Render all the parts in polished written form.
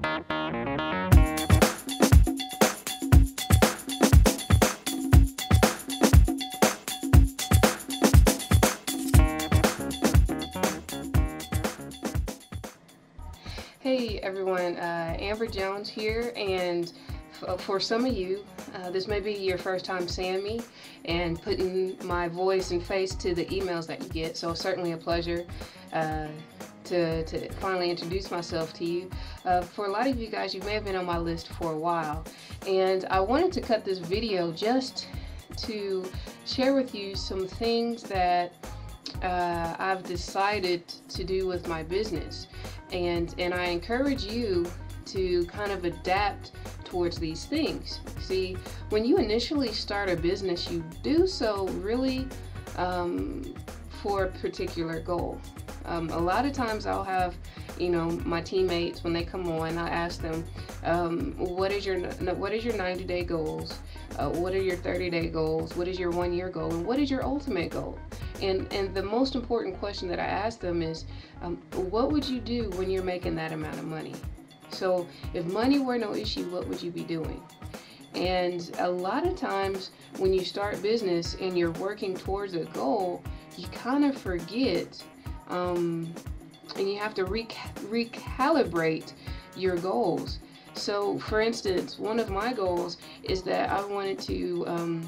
Hey everyone, Amber Jones here, and for some of you, this may be your first time seeing me and putting my voice and face to the emails that you get, so it's certainly a pleasure to finally introduce myself to you. For a lot of you guys, you may have been on my list for a while, and I wanted to cut this video just to share with you some things that I've decided to do with my business. And I encourage you to kind of adapt towards these things. See, when you initially start a business, you do so really for a particular goal. A lot of times I'll have, my teammates, when they come on, I ask them, what is your 90-day goals? What are your 30-day goals? What is your 1-year goal? And what is your ultimate goal? And the most important question that I ask them is, what would you do when you're making that amount of money? So if money were no issue, what would you be doing? And a lot of times when you start business and you're working towards a goal, you kind of forget, and you have to recalibrate your goals. So for instance, one of my goals is that I wanted to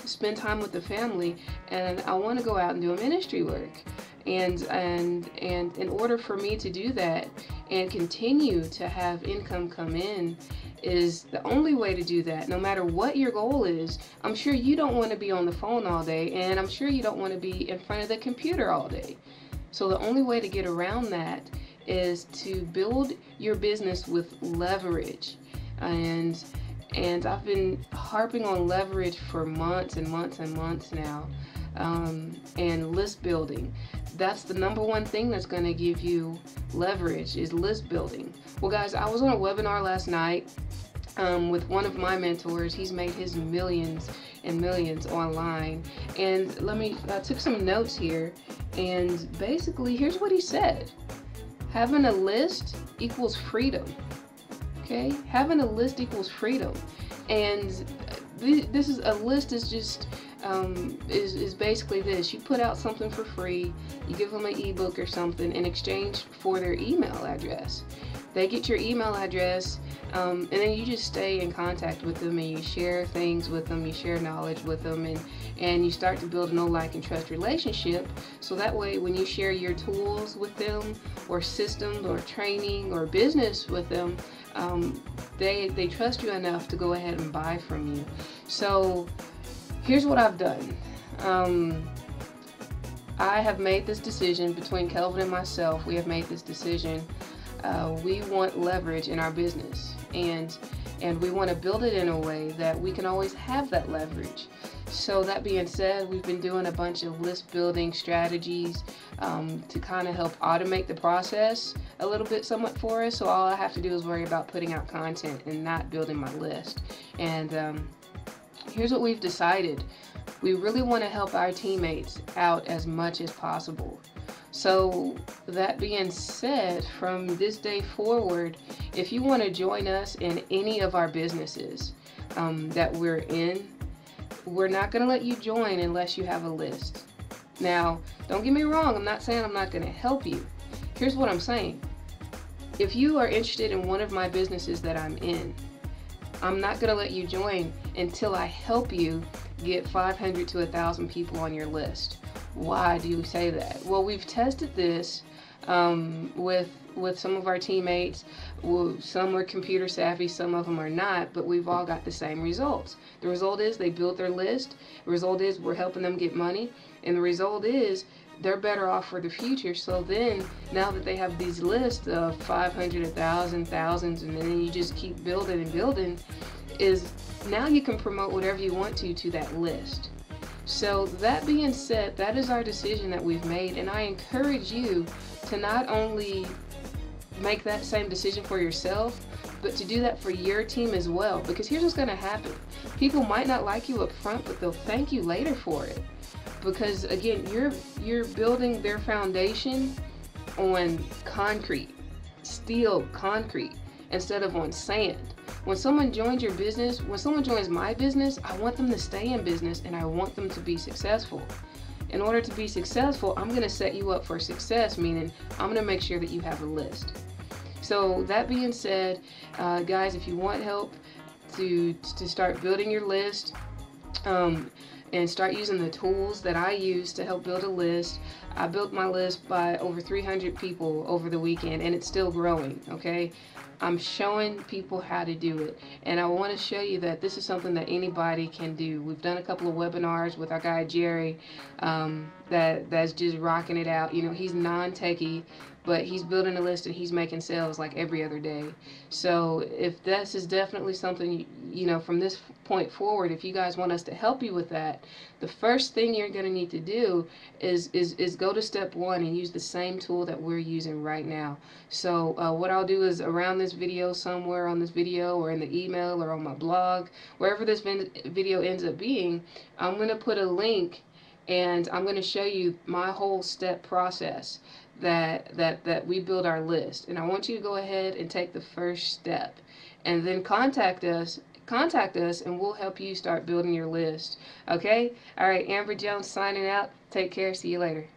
spend time with the family, and I want to go out and do ministry work. And in order for me to do that and continue to have income come in, is the only way to do that. No matter what your goal is, I'm sure you don't want to be on the phone all day, and I'm sure you don't want to be in front of the computer all day. So the only way to get around that is to build your business with leverage. And I've been harping on leverage for months and months and months now. And list building. That's the number one thing that's going to give you leverage, is list building. Well guys, I was on a webinar last night with one of my mentors. He's made his millions and millions online. And I took some notes here, and basically here's what he said. Having a list equals freedom. Okay, having a list equals freedom. And a list is just is basically this: you put out something for free, you give them an ebook or something in exchange for their email address. They get your email address, and then you just stay in contact with them, and you share things with them, you share knowledge with them, and you start to build a know, like, and trust relationship. So that way, when you share your tools with them, or systems, or training, or business with them, they trust you enough to go ahead and buy from you. So here's what I've done. I have made this decision between Kelvin and myself. We have made this decision. We want leverage in our business, and we want to build it in a way that we can always have that leverage. So that being said, we've been doing a bunch of list building strategies to kind of help automate the process a little bit somewhat for us. So all I have to do is worry about putting out content and not building my list. And here's what we've decided. We really want to help our teammates out as much as possible. So that being said, from this day forward, if you want to join us in any of our businesses that we're in, we're not going to let you join unless you have a list. Now, don't get me wrong, I'm not saying I'm not going to help you. Here's what I'm saying. If you are interested in one of my businesses that I'm in, I'm not going to let you join until I help you get 500 to 1,000 people on your list. Why do you say that? Well, we've tested this with some of our teammates. Some are computer savvy, some of them are not, but we've all got the same results. The result is they built their list. The result is we're helping them get money, and the result is they're better off for the future. So then, now that they have these lists of 500, 1,000, thousands, and then you just keep building and building, is now you can promote whatever you want to that list. So that being said, that is our decision that we've made, and I encourage you to not only make that same decision for yourself, but to do that for your team as well. Because here's what's going to happen. People might not like you up front, but they'll thank you later for it. Because again, you're building their foundation on concrete, steel concrete. instead of on sand. When someone joins your business, when someone joins my business, I want them to stay in business and I want them to be successful. In order to be successful, I'm going to set you up for success, meaning I'm going to make sure that you have a list. So that being said, guys, if you want help to start building your list, and start using the tools that I use to help build a list. I built my list by over 300 people over the weekend, and it's still growing, okay? I'm showing people how to do it, and I want to show you that this is something that anybody can do. We've done a couple of webinars with our guy Jerry, that's just rocking it out. You know, he's non-techie, but he's building a list and he's making sales like every other day. So if this is definitely something, you know, from this point forward, if you guys want us to help you with that, the first thing you're going to need to do is go to step 1 and use the same tool that we're using right now. So what I'll do is around this video, somewhere on this video or in the email or on my blog, wherever this video ends up being, I'm going to put a link and I'm going to show you my whole step process that we build our list. And I want you to go ahead and take the first step and then contact us and we'll help you start building your list. Okay? All right, Amber Jones signing out. Take care. See you later.